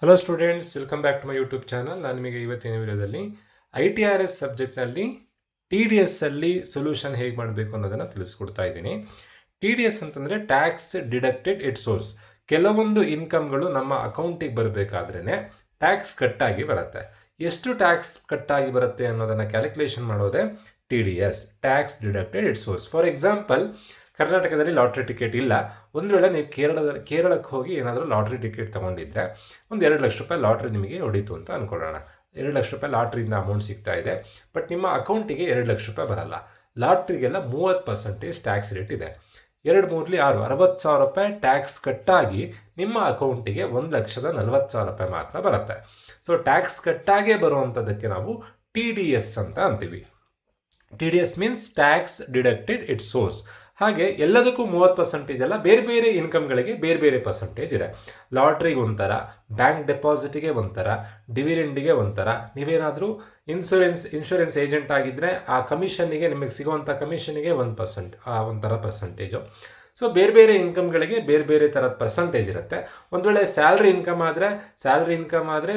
Hello students, welcome back to my YouTube channel. ನಾನು ನಿಮಗೆ ಇವತ್ತಿನ ವಿಡಿಯೋದಲ್ಲಿ ITRS ಸಬ್ಜೆಕ್ಟ್ನಲ್ಲಿ TDS ಅಲ್ಲಿ ಸೊಲ್ಯೂಷನ್ ಹೇಗೆ ಮಾಡಬೇಕು ಅನ್ನೋದನ್ನು ತಿಳಿಸ್ಕೊಡ್ತಾ ಇದ್ದೀನಿ. TDS ಅಂತಂದರೆ ಟ್ಯಾಕ್ಸ್ ಡಿಡಕ್ಟೆಡ್ ಎಟ್ ಸೋರ್ಸ್. ಕೆಲವೊಂದು ಇನ್ಕಮ್ಗಳು ನಮ್ಮ ಅಕೌಂಟಿಗೆ ಬರಬೇಕಾದ್ರೇ ಟ್ಯಾಕ್ಸ್ ಕಟ್ಟಾಗಿ ಬರುತ್ತೆ. ಎಷ್ಟು ಟ್ಯಾಕ್ಸ್ ಕಟ್ಟಾಗಿ ಬರುತ್ತೆ ಅನ್ನೋದನ್ನು ಕ್ಯಾಲ್ಕುಲೇಷನ್ ಮಾಡೋದೇ TDS, tax deducted at source. For example, ಕರ್ನಾಟಕದಲ್ಲಿ ಲಾಟ್ರಿ ಟಿಕೆಟ್ ಇಲ್ಲ. ಒಂದು ವೇಳೆ ನೀವು ಕೇರಳಕ್ಕೆ ಹೋಗಿ ಏನಾದರೂ ಲಾಟ್ರಿ ಟಿಕೆಟ್ ತೊಗೊಂಡಿದ್ರೆ ಒಂದು 2 ಲಕ್ಷ ರೂಪಾಯಿ ಲಾಟ್ರಿ ನಿಮಗೆ ಹೊಡೀತು ಅಂತ ಅಂದ್ಕೊಳ್ಳೋಣ. 2 ಲಕ್ಷ ರೂಪಾಯಿ ಲಾಟ್ರಿಯಿಂದ ಅಮೌಂಟ್ ಸಿಗ್ತಾ ಇದೆ. ಬಟ್ ನಿಮ್ಮ ಅಕೌಂಟಿಗೆ 2 ಲಕ್ಷ ರೂಪಾಯಿ ಬರಲ್ಲ. ಲಾಟ್ರಿಗೆಲ್ಲ 30% ಟ್ಯಾಕ್ಸ್ ರೇಟ್ ಇದೆ. 2 3 6 60,000 ರೂಪಾಯಿ ಟ್ಯಾಕ್ಸ್ ಕಟ್ಟಾಗಿ ನಿಮ್ಮ ಅಕೌಂಟಿಗೆ 1,40,000 ರೂಪಾಯಿ ಮಾತ್ರ ಬರುತ್ತೆ. ಸೊ ಟ್ಯಾಕ್ಸ್ ಕಟ್ಟಾಗೇ ಬರುವಂಥದ್ದಕ್ಕೆ ನಾವು TDS ಅಂತ ಅಂತೀವಿ. TDS means tax deducted it source. ಹಾಗೆ ಎಲ್ಲದಕ್ಕೂ 30% ಅಲ್ಲ, ಬೇರೆ ಬೇರೆ ಇನ್ಕಮ್ಗಳಿಗೆ ಬೇರೆ ಬೇರೆ ಪರ್ಸೆಂಟೇಜ್ ಇದೆ. ಲಾಟ್ರಿಗೆ ಒಂಥರ, ಬ್ಯಾಂಕ್ ಡೆಪಾಸಿಟಿಗೆ ಒಂಥರ, ಡಿವಿಡೆಂಡಿಗೆ ಒಂಥರ. ನೀವೇನಾದರೂ ಇನ್ಶೂರೆನ್ಸ್ ಏಜೆಂಟ್ ಆಗಿದ್ದರೆ ಆ ಕಮಿಷನ್ನಿಗೆ, ನಿಮಗೆ ಸಿಗುವಂಥ ಕಮಿಷನ್ನಿಗೆ 1% ಒಂಥರ ಪರ್ಸೆಂಟೇಜು. ಸೊ ಬೇರೆ ಬೇರೆ ಇನ್ಕಮ್ಗಳಿಗೆ ಬೇರೆ ಬೇರೆ ಥರದ ಪರ್ಸೆಂಟೇಜ್ ಇರುತ್ತೆ. ಒಂದು ವೇಳೆ ಸ್ಯಾಲ್ರಿ ಇನ್ಕಮ್ ಆದರೆ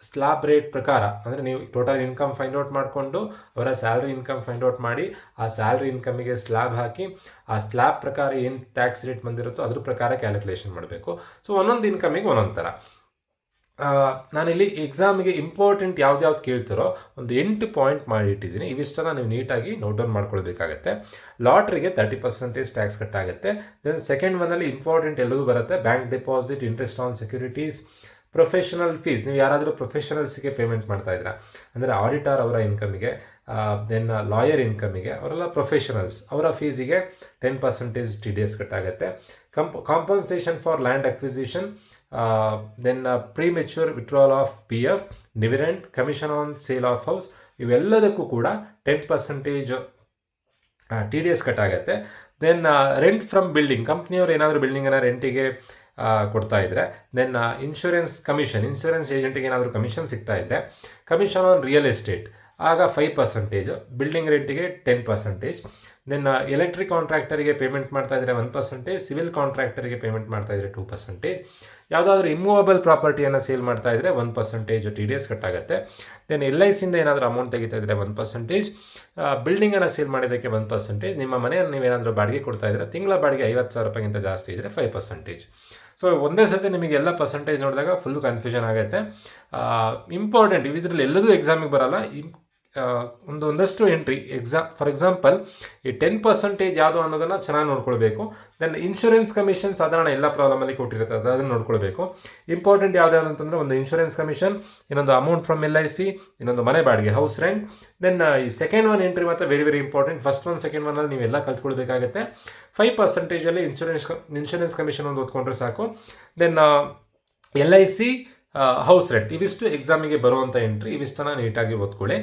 ಸ್ಲ್ಯಾಬ್ ರೇಟ್ ಪ್ರಕಾರ, ಅಂದರೆ ನೀವು ಟೋಟಲ್ ಇನ್ಕಮ್ ಫೈಂಡ್ ಔಟ್ ಮಾಡಿಕೊಂಡು ಅವರ ಸ್ಯಾಲ್ರಿ ಇನ್ಕಮ್ ಫೈಂಡ್ ಔಟ್ ಮಾಡಿ ಆ ಸ್ಯಾಲ್ರಿ ಇನ್ಕಮಿಗೆ ಸ್ಲ್ಯಾಬ್ ಹಾಕಿ ಆ ಸ್ಲ್ಯಾಬ್ ಪ್ರಕಾರ ಏನು ಟ್ಯಾಕ್ಸ್ ರೇಟ್ ಬಂದಿರುತ್ತೋ ಅದ್ರ ಪ್ರಕಾರ ಕ್ಯಾಲ್ಕುಲೇಷನ್ ಮಾಡಬೇಕು. ಸೊ ಒಂದೊಂದು ಇನ್ಕಮಿಗೆ ಒಂದೊಂದು ಥರ. ನಾನಿಲ್ಲಿ ಎಕ್ಸಾಮಿಗೆ ಇಂಪಾರ್ಟೆಂಟ್ ಯಾವ್ದು ಕೇಳ್ತಾರೋ ಒಂದು 8 ಪಾಯಿಂಟ್ ಮಾಡಿ ಇಟ್ಟಿದ್ದೀನಿ. ಇವಿಷ್ಟನ್ನು ನೀವು ನೀಟಾಗಿ ನೋಟ್ ಡೌನ್ ಮಾಡ್ಕೊಳ್ಬೇಕಾಗತ್ತೆ. ಲಾಟ್ರಿಗೆ 30% ಟ್ಯಾಕ್ಸ್ ಕಟ್ಟಾಗುತ್ತೆ. ದೆನ್ ಸೆಕೆಂಡ್ ಒನ್ನಲ್ಲಿ ಇಂಪಾರ್ಟೆಂಟ್ ಎಲ್ಲವೂ ಬರುತ್ತೆ. Bank deposit, interest on securities, professional fees. ನೀವು ಯಾರಾದರೂ ಪ್ರೊಫೆಷನಲ್ಸಿಗೆ ಪೇಮೆಂಟ್ ಮಾಡ್ತಾ ಇದ್ದೀರಾ ಅಂದರೆ ಆಡಿಟರ್ ಅವರ ಇನ್ಕಮಿಗೆ, ದೆನ್ ಲಾಯರ್ ಇನ್ಕಮಿಗೆ, ಅವರೆಲ್ಲ ಪ್ರೊಫೆಷನಲ್ಸ್, ಅವರ ಫೀಸಿಗೆ 10% TDS ಕಟ್ಟಾಗುತ್ತೆ. Compensation for land acquisition, then premature withdrawal of PF, dividend, commission on sale of house, ಇವೆಲ್ಲದಕ್ಕೂ ಕೂಡ 10% TDS ಕಟ್ಟಾಗುತ್ತೆ. ದೆನ್ ರೆಂಟ್ ಫ್ರಮ್ ಬಿಲ್ಡಿಂಗ್, ಕಂಪ್ನಿಯವರು ಏನಾದರೂ ಬಿಲ್ಡಿಂಗನ್ನು ರೆಂಟಿಗೆ ಕೊಡ್ತಾ ಇದ್ದರೆ, ದೆನ್ ಇನ್ಶೂರೆನ್ಸ್ ಏಜೆಂಟಿಗೆ ಏನಾದರೂ ಕಮಿಷನ್ ಸಿಗ್ತಾ ಇದ್ದರೆ, ಕಮಿಷನ್ ಆನ್ ರಿಯಲ್ ಎಸ್ಟೇಟ್ ಆಗ 5%, ಬಿಲ್ಡಿಂಗ್ ರೆಂಟಿಗೆ 10%, ದೆನ್ ಎಲೆಕ್ಟ್ರಿಕ್ ಕಾಂಟ್ರಾಕ್ಟರಿಗೆ ಪೇಮೆಂಟ್ ಮಾಡ್ತಾ ಇದ್ದರೆ 1%, ಸಿವಿಲ್ ಕಾಂಟ್ರಾಕ್ಟರಿಗೆ ಪೇಮೆಂಟ್ ಮಾಡ್ತಾ ಇದ್ದರೆ 2%, ಯಾವುದಾದ್ರೂ ಇಮ್ಮೂವಬಲ್ ಪ್ರಾಪರ್ಟಿಯನ್ನು ಸೇಲ್ ಮಾಡ್ತಾ ಇದ್ದರೆ 1% TDS ಕಟ್ಟಾಗುತ್ತೆ. ದೆನ್ LICಯಿಂದ ಏನಾದರೂ ಅಮೌಂಟ್ ತೆಗಿತಾ ಇದ್ದರೆ 1%, ಬಿಲ್ಡಿಂಗನ್ನು ಸೇಲ್ ಮಾಡಿದ್ದಕ್ಕೆ 1%, ನಿಮ್ಮ ಮನೆಯನ್ನು ನೀವೇನಾದರೂ ಬಾಡಿಗೆ ಕೊಡ್ತಾ ಇದ್ದರೆ ತಿಂಗಳ ಬಾಡಿಗೆ 50,000 ರೂಪಾಯಿಗಿಂತ ಜಾಸ್ತಿ ಇದ್ದರೆ 5%. ಸೊ ಒಂದೇ ಸತಿ ನಿಮಗೆ ಎಲ್ಲ ಪರ್ಸೆಂಟೇಜ್ ನೋಡಿದಾಗ ಫುಲ್ ಕನ್ಫ್ಯೂಷನ್ ಆಗುತ್ತೆ. ಇಂಪಾರ್ಟೆಂಟ್ ಇದರಲ್ಲಿ ಎಲ್ಲದೂ ಎಕ್ಸಾಮಿಗೆ ಬರಲ್ಲ. ಒಂದಷ್ಟು ಎಂಟ್ರಿ ಫಾರ್ ಎಕ್ಸಾಂಪಲ್ ಈ 10% ಯಾವುದು ಅನ್ನೋದನ್ನು ಚೆನ್ನಾಗಿ ನೋಡ್ಕೊಳ್ಬೇಕು. ದೆನ್ ಇನ್ಶೂರೆನ್ಸ್ ಕಮಿಷನ್ ಸಾಧಾರಣ ಎಲ್ಲ ಪ್ರಾಬ್ಲಮಲ್ಲಿ ಕೊಟ್ಟಿರುತ್ತೆ, ಅದನ್ನು ನೋಡ್ಕೊಳ್ಬೇಕು. ಇಂಪಾರ್ಟೆಂಟ್ ಯಾವ್ದು ಅಂತಂದರೆ ಒಂದು ಇನ್ಶೂರೆನ್ಸ್ ಕಮಿಷನ್, ಇನ್ನೊಂದು ಅಮೌಂಟ್ ಫ್ರಮ್ LIC, ಇನ್ನೊಂದು ಮನೆ ಬಾಡಿಗೆ, ಹೌಸ್ ರೆಂಟ್. ದೆನ್ ಈ ಸೆಕೆಂಡ್ ಒನ್ ಎಂಟ್ರಿ ಮಾತ್ರ very very important. First one second ಒನ್ನಲ್ಲಿ ನೀವೆಲ್ಲ ಕಲ್ತ್ಕೊಳ್ಬೇಕಾಗುತ್ತೆ. 5%ಅಲ್ಲಿ ಇನ್ಶೂರೆನ್ಸ್ ಕಮಿಷನ್ ಒಂದು ಓದ್ಕೊಂಡ್ರೆ ಸಾಕು. ದೆನ್ LIC, ಹೌಸ್ ರೆಂಟ್, ಇವಿಷ್ಟು ಎಕ್ಸಾಮಿಗೆ ಬರುವಂಥ ಎಂಟ್ರಿ. ಇವಿಷ್ಟನ್ನು ನೀಟಾಗಿ ಓದ್ಕೊಳ್ಳಿ.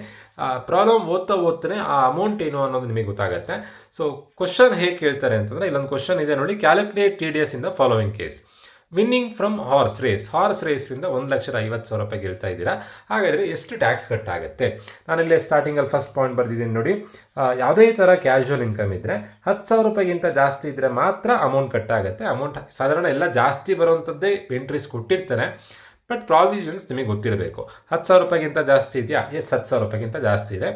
ಪ್ರಾಬ್ಲಮ್ ಓದ್ತಾನೆ ಆ ಅಮೌಂಟ್ ಏನು ಅನ್ನೋದು ನಿಮಗೆ ಗೊತ್ತಾಗುತ್ತೆ. ಸೊ ಕ್ವಶನ್ ಹೇಗೆ ಕೇಳ್ತಾರೆ ಅಂತಂದರೆ, ಇಲ್ಲೊಂದು ಕ್ವಶನ್ ಇದೆ ನೋಡಿ. Calculate TDS in the following case. Winning from horse ರೇಸ್ರಿಂದ 1,50,000 ರೂಪಾಯಿ ಗೆಲ್ತಾ ಇದ್ದೀರಾ. ಹಾಗಾದರೆ ಎಷ್ಟು ಟ್ಯಾಕ್ಸ್ ಕಟ್ಟಾಗುತ್ತೆ? ನಾನಿಲ್ಲಿ ಸ್ಟಾರ್ಟಿಂಗಲ್ಲಿ ಫಸ್ಟ್ ಪಾಯಿಂಟ್ ಬರ್ದಿದ್ದೀನಿ ನೋಡಿ. ಯಾವುದೇ ಥರ ಕ್ಯಾಶುವಲ್ ಇನ್ಕಮ್ ಇದ್ದರೆ 10,000 ರೂಪಾಯಿಗಿಂತ ಜಾಸ್ತಿ ಇದ್ದರೆ ಮಾತ್ರ ಅಮೌಂಟ್ ಕಟ್ಟಾಗುತ್ತೆ. ಅಮೌಂಟ್ ಸಾಧಾರಣ ಎಲ್ಲ ಜಾಸ್ತಿ ಬರುವಂಥದ್ದೇ ಎಂಟ್ರೀಸ್ ಕೊಟ್ಟಿರ್ತಾರೆ. ಬಟ್ ಪ್ರಾವಿಷನ್ಸ್ ನಿಮಗೆ ಗೊತ್ತಿರಬೇಕು. 10,000 ರೂಪಾಯಿಗಿಂತ ಜಾಸ್ತಿ ಇದೆಯಾ? 10,000 ರೂಪಾಯಿಗಿಂತ ಜಾಸ್ತಿ ಇದೆ,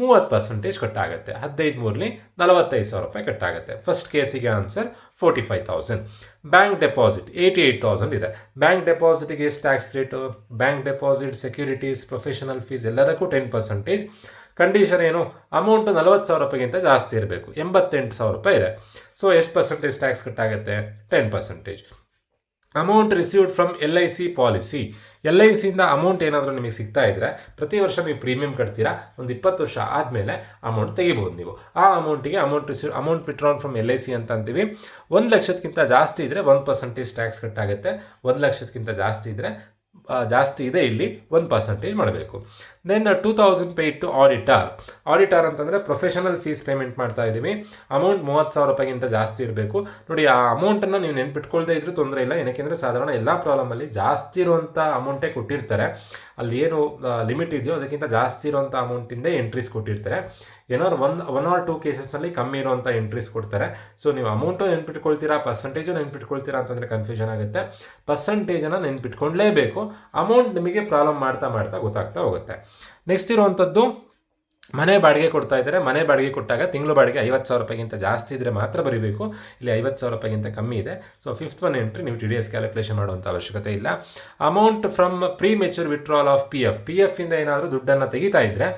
30% ಕಟ್ಟಾಗುತ್ತೆ. 15 3 45,000 ರೂಪಾಯಿ ಕಟ್ಟಾಗುತ್ತೆ. ಫಸ್ಟ್ ಕೇಸಿಗೆ ಆನ್ಸರ್ 45,000. ಬ್ಯಾಂಕ್ ಡೆಪಾಸಿಟ್ 88,000 ಇದೆ. ಬ್ಯಾಂಕ್ ಡೆಪಾಸಿಟಿಗೆ ಎಷ್ಟು tax rate? Bank deposit, securities, professional fees ಎಲ್ಲದಕ್ಕೂ 10%. ಕಂಡೀಷನ್ ಏನು? ಅಮೌಂಟು 40,000 ರೂಪಾಯಿಗಿಂತ ಜಾಸ್ತಿ ಇರಬೇಕು. 88,000 ರೂಪಾಯಿ ಇದೆ. ಸೊ ಎಷ್ಟು ಪರ್ಸೆಂಟೇಜ್ ಟ್ಯಾಕ್ಸ್ ಕಟ್ಟಾಗುತ್ತೆ? 10%. Amount received from LIC policy, LICಯಿಂದ ಅಮೌಂಟ್ ಏನಾದರೂ ನಿಮಗೆ ಸಿಗ್ತಾ ಇದ್ದರೆ ಪ್ರತಿ ವರ್ಷ ನೀವು ಪ್ರೀಮಿಯಂ ಕಟ್ತೀರಾ. ಒಂದು 20 ವರ್ಷ ಆದಮೇಲೆ ಅಮೌಂಟ್ ತೆಗಿಬೋದು ನೀವು. ಆ ಅಮೌಂಟಿಗೆ ಅಮೌಂಟ್ ವಿತ್ಡ್ರಾನ್ ಫ್ರಮ್ LIC ಅಂತ ಅಂತೀವಿ. 1 ಲಕ್ಷಕ್ಕಿಂತ ಜಾಸ್ತಿ ಇದ್ದರೆ 1% ಟ್ಯಾಕ್ಸ್ ಕಟ್ಟಾಗುತ್ತೆ. 1 ಲಕ್ಷಕ್ಕಿಂತ ಜಾಸ್ತಿ ಇದೆ, ಇಲ್ಲಿ 1% ಮಾಡಬೇಕು. ದೆನ್ 2,000 ಪೇಯ್ಡ್ ಟು ಆಡಿಟರ್ ಅಂತಂದರೆ ಪ್ರೊಫೆಷನಲ್ ಫೀಸ್ ಪೇಮೆಂಟ್ ಮಾಡ್ತಾ ಇದ್ದೀವಿ. ಅಮೌಂಟ್ 30,000 ರೂಪಾಯಿಗಿಂತ ಜಾಸ್ತಿ ಇರಬೇಕು. ನೋಡಿ, ಆ ಅಮೌಂಟನ್ನು ನೀವು ನೆನ್ಪಿಟ್ಕೊಳ್ದೇ ಇದ್ರೂ ತೊಂದರೆ ಇಲ್ಲ. ಏನಕ್ಕೆಂದರೆ ಸಾಧಾರಣ ಎಲ್ಲ ಪ್ರಾಬ್ಲಮಲ್ಲಿ ಜಾಸ್ತಿ ಇರುವಂಥ ಅಮೌಂಟೇ ಕೊಟ್ಟಿರ್ತಾರೆ. ಅಲ್ಲಿ ಏನು ಲಿಮಿಟ್ ಇದೆಯೋ ಅದಕ್ಕಿಂತ ಜಾಸ್ತಿ ಇರುವಂಥ ಅಮೌಂಟಿಂದ ಎಂಟ್ರೀಸ್ ಕೊಟ್ಟಿರ್ತಾರೆ. ಏನಾದ್ರು ಒನ್ ಆರ್ 2 ಕೇಸಸ್ನಲ್ಲಿ ಕಮ್ಮಿ ಇರುವಂಥ ಎಂಟ್ರೀಸ್ ಕೊಡ್ತಾರೆ. ಸೊ ನೀವು ಅಮೌಂಟು ನೆನ್ಪಿಟ್ಕೊಳ್ತೀರಾ, ಪರ್ಸೆಂಟೇಜು ನೆನ್ಪಿಟ್ಕೊಳ್ತೀರಾ ಅಂತಂದರೆ ಕನ್ಫ್ಯೂಷನ್ ಆಗುತ್ತೆ. ಪರ್ಸೆಂಟೇಜನ್ನು ನೆನ್ಪಿಟ್ಕೊಳ್ಳೇಬೇಕು. ಅಮೌಂಟ್ ನಿಮಗೆ ಪ್ರಾಬ್ಲಮ್ ಮಾಡ್ತಾ ಗೊತ್ತಾಗ್ತಾ ಹೋಗುತ್ತೆ. ನೆಕ್ಸ್ಟ್ ಇರುವಂಥದ್ದು ಮನೆ ಬಾಡಿಗೆ ಕೊಡ್ತಾ ಇದ್ದಾರೆ. ಮನೆ ಬಾಡಿಗೆ ಕೊಟ್ಟಾಗ ತಿಂಗಳು ಬಾಡಿಗೆ 50,000 ರೂಪಾಯಿಗಿಂತ ಜಾಸ್ತಿ ಇದ್ದರೆ ಮಾತ್ರ ಬರೀಬೇಕು. ಇಲ್ಲಿ 50,000 ರೂಪಾಯಿಗಿಂತ ಕಮ್ಮಿ ಇದೆ. ಸೊ ಫಿಫ್ತ್ ಒನ್ ಎಂಟ್ರಿ ನೀವು TDS ಕ್ಯಾಲ್ಕುಲೇಷನ್ ಮಾಡುವಂಥ ಅವಶ್ಯಕತೆ ಇಲ್ಲ. Amount from premature withdrawal of PF ಇಂದ ಏನಾದರೂ ದುಡ್ಡನ್ನು ತೆಗಿತಾ ಇದ್ದರೆ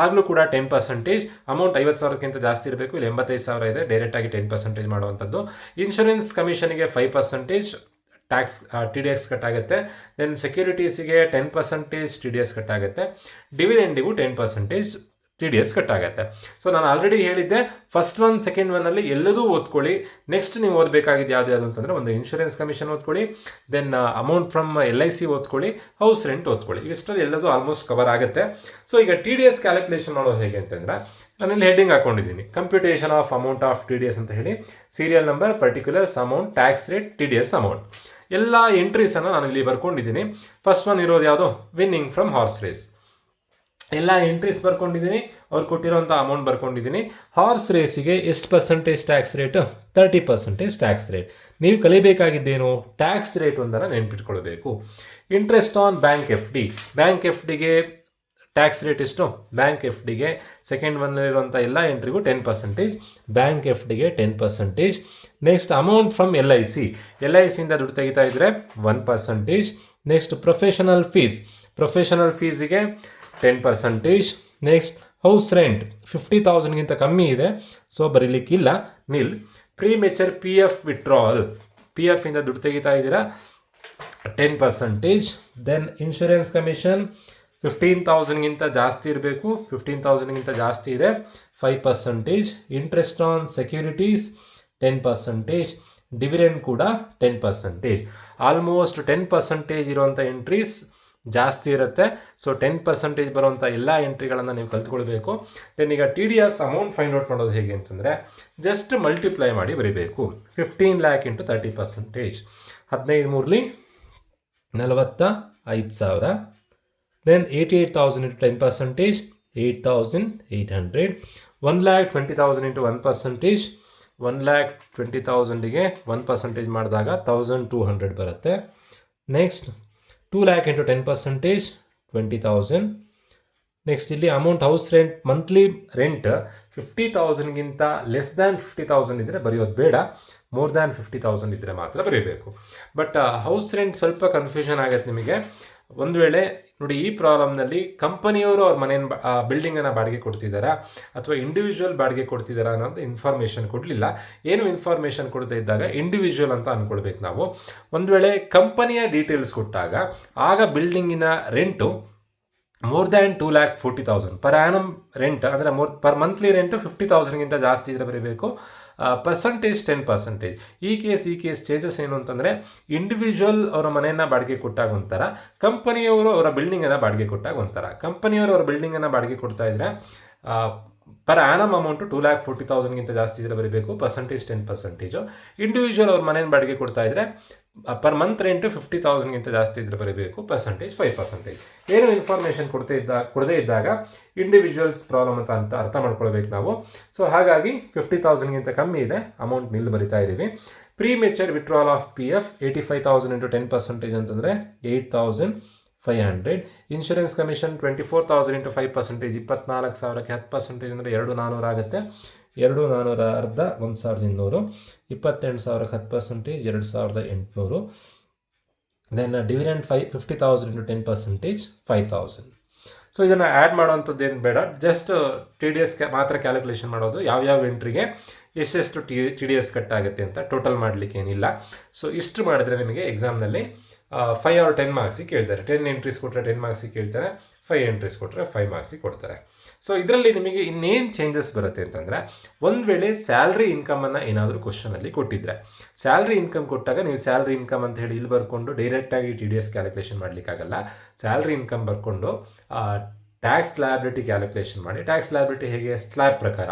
ಆಗಲೂ ಕೂಡ 10%. ಅಮೌಂಟ್ 50,000ಕ್ಕಿಂತ ಜಾಸ್ತಿ ಇರಬೇಕು. ಇಲ್ಲಿ 85,000 ಇದೆ, ಡೈರೆಕ್ಟಾಗಿ 10% ಮಾಡುವಂಥದ್ದು. ಇನ್ಶೂರೆನ್ಸ್ ಕಮಿಷನಿಗೆ 5% ಟ್ಯಾಕ್ಸ್ TDS ಕಟ್ ಆಗುತ್ತೆ. ದೆನ್ ಸೆಕ್ಯೂರಿಟೀಸಿಗೆ 10% TDS ಕಟ್ ಆಗುತ್ತೆ. ಡಿವಿಡೆಂಡಿಗೂ 10% TDS ಕಟ್ ಆಗುತ್ತೆ. ಸೊ ನಾನು ಆಲ್ರೆಡಿ ಹೇಳಿದ್ದೆ, ಫಸ್ಟ್ ಒನ್ ಸೆಕೆಂಡ್ ಒನ್ನಲ್ಲಿ ಎಲ್ಲದೂ ಓದ್ಕೊಳ್ಳಿ. ನೆಕ್ಸ್ಟ್ ನೀವು ಓದಬೇಕಾಗಿದ್ದು ಯಾವುದು ಅಂತಂದರೆ ಒಂದು ಇನ್ಶೂರೆನ್ಸ್ ಕಮಿಷನ್ ಓದ್ಕೊಳ್ಳಿ, ದೆನ್ ಅಮೌಂಟ್ ಫ್ರಮ್ LIC ಓದ್ಕೊಳ್ಳಿ, ಹೌಸ್ ರೆಂಟ್ ಓದ್ಕೊಳ್ಳಿ. ಇಷ್ಟರಲ್ಲಿ ಎಲ್ಲದೂ ಆಲ್ಮೋಸ್ಟ್ ಕವರ್ ಆಗುತ್ತೆ. ಸೊ ಈಗ TDS ಕ್ಯಾಲ್ಕುಲೇಷನ್ ಮಾಡೋದು ಹೇಗೆ ಅಂತಂದರೆ, ನಾನಿಲ್ಲಿ ಹೆಡ್ಡಿಂಗ್ ಹಾಕೊಂಡಿದ್ದೀನಿ, computation of amount of TDS ಅಂತ ಹೇಳಿ, serial number, particulars, amount, tax rate, TDS amount, ಎಲ್ಲ ಎಂಟ್ರೀಸನ್ನು ನಾನು ಇಲ್ಲಿ ಬರ್ಕೊಂಡಿದ್ದೀನಿ. ಫಸ್ಟ್ ಒನ್ ಇರೋದು ಯಾವುದು, ವಿನ್ನಿಂಗ್ ಫ್ರಮ್ ಹಾರ್ಸ್ ರೇಸ್. ಎಲ್ಲ ಎಂಟ್ರೀಸ್ ಬರ್ಕೊಂಡಿದ್ದೀನಿ, ಅವ್ರು ಕೊಟ್ಟಿರೋಂಥ ಅಮೌಂಟ್ ಬರ್ಕೊಂಡಿದ್ದೀನಿ. ಹಾರ್ಸ್ ರೇಸಿಗೆ ಎಷ್ಟು percentage tax rate, 30% tax rate. ನೀವು ಕಲಿಬೇಕಾಗಿದ್ದೇನು, ಟ್ಯಾಕ್ಸ್ ರೇಟ್ ಒಂದನ್ನು ನೆನ್ಪಿಟ್ಕೊಳ್ಬೇಕು. Interest on bank FD, bank FDಗೆ ಟ್ಯಾಕ್ಸ್ ರೇಟ್ ಎಷ್ಟು, ಬ್ಯಾಂಕ್ FDಗೆ ಸೆಕೆಂಡ್ ಒನ್ನಲ್ಲಿರುವಂಥ ಎಲ್ಲ ಎಂಟ್ರಿಗೂ 10%, ಬ್ಯಾಂಕ್ FDಗೆ 10%. ನೆಕ್ಸ್ಟ್ ಅಮೌಂಟ್ ಫ್ರಮ್ LICಯಿಂದ ದುಡ್ಡು ತೆಗಿತಾ ಇದ್ದರೆ 1%. ನೆಕ್ಸ್ಟ್ ಪ್ರೊಫೆಷನಲ್ ಫೀಸಿಗೆ 10%. ನೆಕ್ಸ್ಟ್ ಹೌಸ್ ರೆಂಟ್ 50,000ಗಿಂತ ಕಮ್ಮಿ ಇದೆ, ಸೊ ಬರೀಲಿಕ್ಕಿಲ್ಲ, nil. Premature PF withdrawal, PFಯಿಂದ ದುಡ್ಡು ತೆಗಿತಾ ಇದ್ದೀರಾ 10%. ದೆನ್ ಇನ್ಶೂರೆನ್ಸ್ ಕಮಿಷನ್ 15,000ಗಿಂತ ಜಾಸ್ತಿ ಇರಬೇಕು, 15,000ಗಿಂತ ಜಾಸ್ತಿ ಇದೆ, 5%. ಇಂಟ್ರೆಸ್ಟ್ ಆನ್ ಸೆಕ್ಯೂರಿಟೀಸ್ 10%, ಡಿವಿಡೆಂಡ್ ಕೂಡ 10%. ಆಲ್ಮೋಸ್ಟ್ 10% ಇರುವಂಥ ಎಂಟ್ರೀಸ್ ಜಾಸ್ತಿ ಇರುತ್ತೆ. ಸೊ 10% ಬರುವಂಥ ಎಲ್ಲ ಎಂಟ್ರಿಗಳನ್ನು ನೀವು ಕಲ್ತ್ಕೊಳ್ಬೇಕು. ದೆನ್ ಈಗ TDS ಅಮೌಂಟ್ ಫೈಂಡ್ ಔಟ್ ಮಾಡೋದು ಹೇಗೆ ಅಂತಂದರೆ, ಜಸ್ಟ್ ಮಲ್ಟಿಪ್ಲೈ ಮಾಡಿ ಬರೀಬೇಕು. 15 lakh ಇಂಟು 30%, 15 ಮೂರ್ಲಿ 45,000. Then 88,000 into 10%, 8,800. 1,20,000 ಇಂಟು 1%, 1,20,000ಗೆ 1% ಮಾಡಿದಾಗ 1,200 ಬರುತ್ತೆ. Next 2 lakh into 10%, 20,000. ನೆಕ್ಸ್ಟ್ ಇಲ್ಲಿ amount house rent, monthly rent 50,000ಗಿಂತ ಲೆಸ್ ದ್ಯಾನ್ 50,000 ಇದ್ದರೆ ಬರೆಯೋದು ಬೇಡ, ಮೋರ್ ದ್ಯಾನ್ 50,000 ಇದ್ದರೆ ಮಾತ್ರ ಬರೀಬೇಕು. ಬಟ್ ಹೌಸ್ ರೆಂಟ್ ಸ್ವಲ್ಪ ಕನ್ಫ್ಯೂಷನ್ ಆಗುತ್ತೆ ನಿಮಗೆ. ಒಂದು ವೇಳೆ ನೋಡಿ, ಈ ಪ್ರಾಬ್ಲಮ್ನಲ್ಲಿ ಕಂಪನಿಯವರು ಅವ್ರ ಮನೆಯನ್ನು ಬಿಲ್ಡಿಂಗನ್ನು ಬಾಡಿಗೆ ಕೊಡ್ತಿದ್ದಾರಾ ಅಥವಾ ಇಂಡಿವಿಜುವಲ್ ಬಾಡಿಗೆ ಕೊಡ್ತಿದ್ದಾರಾ ಅನ್ನೋದು ಇನ್ಫಾರ್ಮೇಷನ್ ಕೊಡಲಿಲ್ಲ. ಏನು ಇನ್ಫಾರ್ಮೇಷನ್ ಕೊಡದೇ ಇದ್ದಾಗ ಇಂಡಿವಿಜುವಲ್ ಅಂತ ಅಂದ್ಕೊಳ್ಬೇಕು ನಾವು. ಒಂದು ವೇಳೆ ಕಂಪನಿಯ ಡೀಟೇಲ್ಸ್ ಕೊಟ್ಟಾಗ ಆಗ ಬಿಲ್ಡಿಂಗಿನ rent more than 2,40,000 per annum rent, ಅಂದರೆ ಪರ್ ಮಂತ್ಲಿ ರೆಂಟು 50,000ಗಿಂತ ಜಾಸ್ತಿ ಇದ್ರೆ ಬರೀಬೇಕು. ಪರ್ಸಂಟೇಜ್ 10%. ಈ ಕೇಸ್ ಚೇಂಜಸ್ ಏನು ಅಂತಂದರೆ, ಇಂಡಿವಿಜುವಲ್ ಅವರ ಮನೆಯನ್ನು ಬಾಡಿಗೆ ಕೊಟ್ಟಾಗ ಒಂಥರ, ಕಂಪನಿಯವರು ಅವರ ಬಿಲ್ಡಿಂಗನ್ನು ಬಾಡಿಗೆ ಕೊಟ್ಟಾಗ ಒಂಥರ. ಕಂಪನಿಯವರು ಅವರ ಬಿಲ್ಡಿಂಗನ್ನು ಬಾಡಿಗೆ ಕೊಡ್ತಾ ಇದ್ದರೆ ಪರ್ ಆ್ಯನಮ್ ಅಮೌಂಟು 2,40,000ಗಿಂತ ಜಾಸ್ತಿ ಇದ್ರೆ ಬರೀಬೇಕು, ಪರ್ಸಂಟೇಜ್ 10%. ಇಂಡಿವಿಜುವಲ್ ಅವ್ರ ಮನೆಯನ್ನು ಬಾಡಿಗೆ ಕೊಡ್ತಾ ಇದ್ದರೆ ಪರ್ ಮಂತ್ ರೆಂಟು 50,000ಗಿಂತ ಜಾಸ್ತಿ ಇದ್ರೆ ಬರೀಬೇಕು, ಪರ್ಸಂಟೇಜ್ 5%. ಏನು ಇನ್ಫಾರ್ಮೇಷನ್ ಕೊಡದೇ ಇದ್ದಾಗ ಇಂಡಿವಿಜುವಲ್ಸ್ ಪ್ರಾಬ್ಲಮ್ ಅಂತ ಅರ್ಥ ಮಾಡ್ಕೊಳ್ಬೇಕು ನಾವು. ಸೊ ಹಾಗಾಗಿ 50,000ಗಿಂತ ಕಮ್ಮಿ ಇದೆ, ಅಮೌಂಟ್ ನಿಲ್ ಬರಿತಾ ಇದ್ದೀವಿ. Premature withdrawal of PF 85,000 into 10% ಅಂತಂದರೆ 8,500. ಇನ್ಶೂರೆನ್ಸ್ ಕಮಿಷನ್ 24,000 ಇಂಟು 5%, 24,000ಕ್ಕೆ 10% ಅಂದರೆ 2,400 ಆಗುತ್ತೆ. 2,400 ಅರ್ಧ 1,200. 28,000ಕ್ಕೆ 10%, 2,800. Then dividend 50,000 into 10%, 5,000. ಸೊ ಇದನ್ನು ಆ್ಯಡ್ ಮಾಡೋವಂಥದ್ದು ಏನು ಬೇಡ, ಜಸ್ಟ್ TDS ಮಾತ್ರ ಕ್ಯಾಲ್ಕುಲೇಷನ್ ಮಾಡೋದು, ಯಾವ್ಯಾವ ಎಂಟ್ರಿಗೆ ಎಷ್ಟೆಷ್ಟು TDS ಕಟ್ ಆಗುತ್ತೆ ಅಂತ ಟೋಟಲ್ ಮಾಡಲಿಕ್ಕೆ ಏನಿಲ್ಲ. ಸೊ ಇಷ್ಟು ಮಾಡಿದ್ರೆ ನಿಮಗೆ ಎಕ್ಸಾಮ್ನಲ್ಲಿ 5 or 10 ಮಾರ್ಕ್ಸಿಗೆ ಕೇಳ್ತಾರೆ. 10 ಎಂಟ್ರೀಸ್ ಕೊಟ್ಟರೆ 10 ಮಾರ್ಕ್ಸಿಗೆ ಕೇಳ್ತಾರೆ, 5 ಎಂಟ್ರೀಸ್ ಕೊಟ್ಟರೆ 5 ಮಾರ್ಕ್ಸಿಗೆ ಕೊಡ್ತಾರೆ. ಸೊ ಇದರಲ್ಲಿ ನಿಮಗೆ ಇನ್ನೇನು ಚೇಂಜಸ್ ಬರುತ್ತೆ ಅಂತಂದರೆ, ಒಂದು ವೇಳೆ ಸ್ಯಾಲ್ರಿ ಇನ್ಕಮನ್ನು ಏನಾದರೂ ಕ್ವಶನಲ್ಲಿ ಕೊಟ್ಟಿದ್ರೆ, ಸ್ಯಾಲ್ರಿ ಇನ್ಕಮ್ ಕೊಟ್ಟಾಗ ನೀವು ಸ್ಯಾಲ್ರಿ ಇನ್ಕಮ್ ಅಂತ ಹೇಳಿ ಇಲ್ಲಿ ಬರ್ಕೊಂಡು ಡೈರೆಕ್ಟಾಗಿ TDS ಕ್ಯಾಲ್ಕುಲೇಷನ್ ಮಾಡಲಿಕ್ಕಾಗಲ್ಲ. ಸ್ಯಾಲ್ರಿ ಇನ್ಕಮ್ ಬರ್ಕೊಂಡು ಟ್ಯಾಕ್ಸ್ ಲಯಬಿಲಿಟಿ ಕ್ಯಾಲ್ಕುಲೇಷನ್ ಮಾಡಿ. ಟ್ಯಾಕ್ಸ್ ಲಯಬಿಲಿಟಿ ಹೇಗೆ, ಸ್ಲ್ಯಾಬ್ ಪ್ರಕಾರ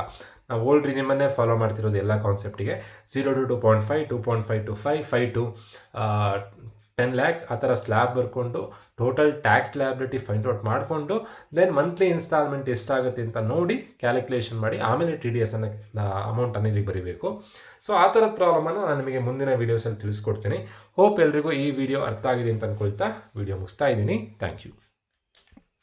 ನಾವು ಓಲ್ಡ್ ರಿಜಿಮನ್ನೇ ಫಾಲೋ ಮಾಡ್ತಿರೋದು ಎಲ್ಲ ಕಾನ್ಸೆಪ್ಟಿಗೆ. 0 to 2.5, 2.5 to 5, 5 to 10 lakh ಆ ಥರ ಸ್ಲ್ಯಾಬ್ ಬರ್ಕೊಂಡು total tax liability find out ಮಾಡಿಕೊಂಡು ದೆನ್ ಮಂತ್ಲಿ ಇನ್ಸ್ಟಾಲ್ಮೆಂಟ್ ಎಷ್ಟಾಗುತ್ತೆ ಅಂತ ನೋಡಿ ಕ್ಯಾಲ್ಕುಲೇಷನ್ ಮಾಡಿ ಆಮೇಲೆ TDS ಅಮೌಂಟನ್ನು ಇಲ್ಲಿಗೆ ಬರೀಬೇಕು. ಸೊ ಆ ಥರದ ಪ್ರಾಬ್ಲಮನ್ನು ನಾನು ನಿಮಗೆ ಮುಂದಿನ ವೀಡಿಯೋಸಲ್ಲಿ ತಿಳಿಸ್ಕೊಡ್ತೀನಿ. ಹೋಪ್ ಎಲ್ರಿಗೂ ಈ ವಿಡಿಯೋ ಅರ್ಥ ಆಗಿದೆ ಅಂತ ಅಂದ್ಕೊಳ್ತಾ ವಿಡಿಯೋ ಮುಗಿಸ್ತಾ ಇದ್ದೀನಿ. Thank you.